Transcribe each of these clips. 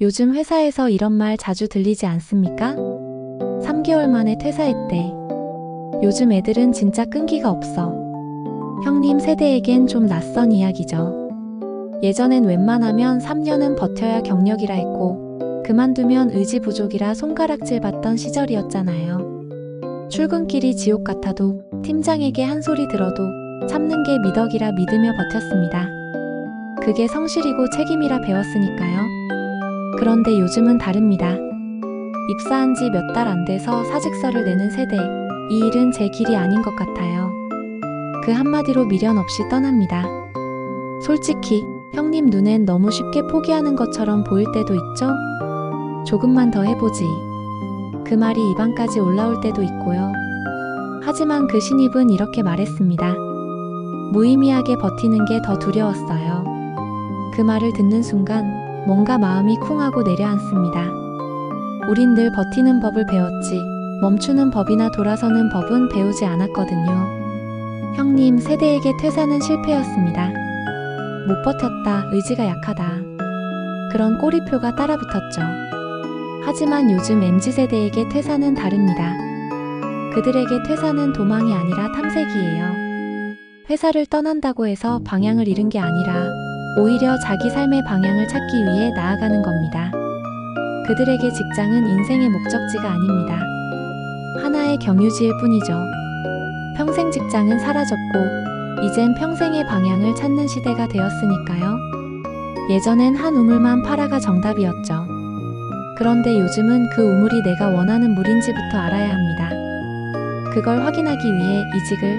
요즘 회사에서 이런 말 자주 들리지 않습니까? 3개월 만에 퇴사했대. 요즘 애들은 진짜 끈기가 없어. 형님 세대에겐 좀 낯선 이야기죠. 예전엔 웬만하면 3년은 버텨야 경력이라 했고 그만두면 의지 부족이라 손가락질 받던 시절이었잖아요. 출근길이 지옥 같아도 팀장에게 한 소리 들어도 참는 게 미덕이라 믿으며 버텼습니다. 그게 성실이고 책임이라 배웠으니까요. 그런데 요즘은 다릅니다. 입사한 지 몇 달 안 돼서 사직서를 내는 세대, 이 일은 제 길이 아닌 것 같아요. 그 한마디로 미련 없이 떠납니다. 솔직히 형님 눈엔 너무 쉽게 포기하는 것처럼 보일 때도 있죠? 조금만 더 해보지. 그 말이 입안까지 올라올 때도 있고요. 하지만 그 신입은 이렇게 말했습니다. 무의미하게 버티는 게 더 두려웠어요. 그 말을 듣는 순간 뭔가 마음이 쿵하고 내려앉습니다. 우린 늘 버티는 법을 배웠지 멈추는 법이나 돌아서는 법은 배우지 않았거든요. 형님 세대에게 퇴사는 실패였습니다. 못 버텼다, 의지가 약하다. 그런 꼬리표가 따라붙었죠. 하지만 요즘 MZ세대에게 퇴사는 다릅니다. 그들에게 퇴사는 도망이 아니라 탐색이에요. 회사를 떠난다고 해서 방향을 잃은 게 아니라 오히려 자기 삶의 방향을 찾기 위해 나아가는 겁니다. 그들에게 직장은 인생의 목적지가 아닙니다. 하나의 경유지일 뿐이죠. 평생 직장은 사라졌고 이젠 평생의 방향을 찾는 시대가 되었으니까요. 예전엔 한 우물만 팔아가 정답이었죠. 그런데 요즘은 그 우물이 내가 원하는 물인지부터 알아야 합니다. 그걸 확인하기 위해 이직을,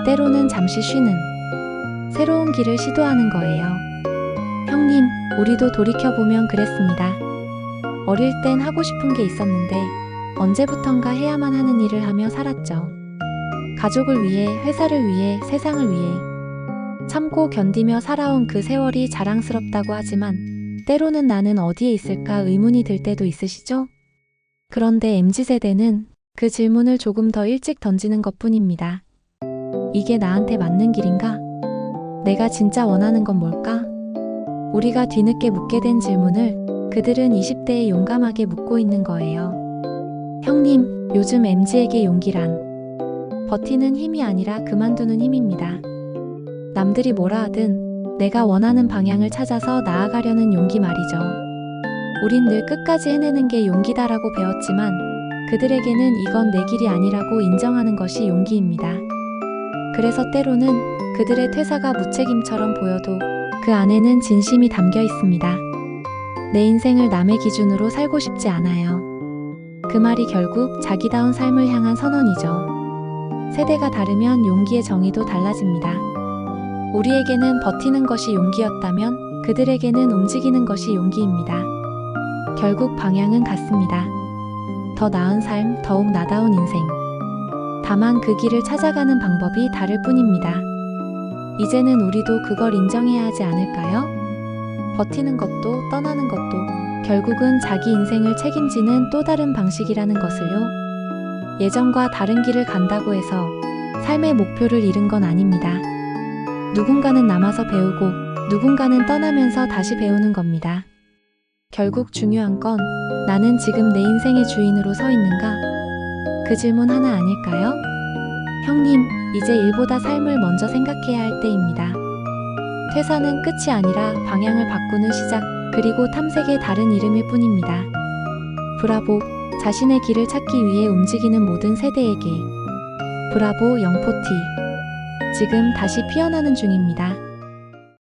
때로는 잠시 쉬는, 새로운 길을 시도하는 거예요. 형님, 우리도 돌이켜보면 그랬습니다. 어릴 땐 하고 싶은 게 있었는데 언제부턴가 해야만 하는 일을 하며 살았죠. 가족을 위해, 회사를 위해, 세상을 위해 참고 견디며 살아온 그 세월이 자랑스럽다고 하지만 때로는 나는 어디에 있을까 의문이 들 때도 있으시죠? 그런데 MZ세대는 그 질문을 조금 더 일찍 던지는 것뿐입니다. 이게 나한테 맞는 길인가? 내가 진짜 원하는 건 뭘까? 우리가 뒤늦게 묻게 된 질문을 그들은 20대에 용감하게 묻고 있는 거예요. 형님, 요즘 MZ에게 용기란 버티는 힘이 아니라 그만두는 힘입니다. 남들이 뭐라 하든 내가 원하는 방향을 찾아서 나아가려는 용기 말이죠. 우린 늘 끝까지 해내는 게 용기다라고 배웠지만 그들에게는 이건 내 길이 아니라고 인정하는 것이 용기입니다. 그래서 때로는 그들의 퇴사가 무책임처럼 보여도 그 안에는 진심이 담겨 있습니다. 내 인생을 남의 기준으로 살고 싶지 않아요. 그 말이 결국 자기다운 삶을 향한 선언이죠. 세대가 다르면 용기의 정의도 달라집니다. 우리에게는 버티는 것이 용기였다면 그들에게는 움직이는 것이 용기입니다. 결국 방향은 같습니다. 더 나은 삶, 더욱 나다운 인생. 다만 그 길을 찾아가는 방법이 다를 뿐입니다. 이제는 우리도 그걸 인정해야 하지 않을까요? 버티는 것도 떠나는 것도 결국은 자기 인생을 책임지는 또 다른 방식이라는 것을요. 예전과 다른 길을 간다고 해서 삶의 목표를 잃은 건 아닙니다. 누군가는 남아서 배우고 누군가는 떠나면서 다시 배우는 겁니다. 결국 중요한 건 나는 지금 내 인생의 주인으로 서 있는가? 그 질문 하나 아닐까요? 형님, 이제 일보다 삶을 먼저 생각해야 할 때입니다. 퇴사는 끝이 아니라 방향을 바꾸는 시작, 그리고 탐색의 다른 이름일 뿐입니다. 브라보, 자신의 길을 찾기 위해 움직이는 모든 세대에게. 브라보 영포티. 지금 다시 피어나는 중입니다.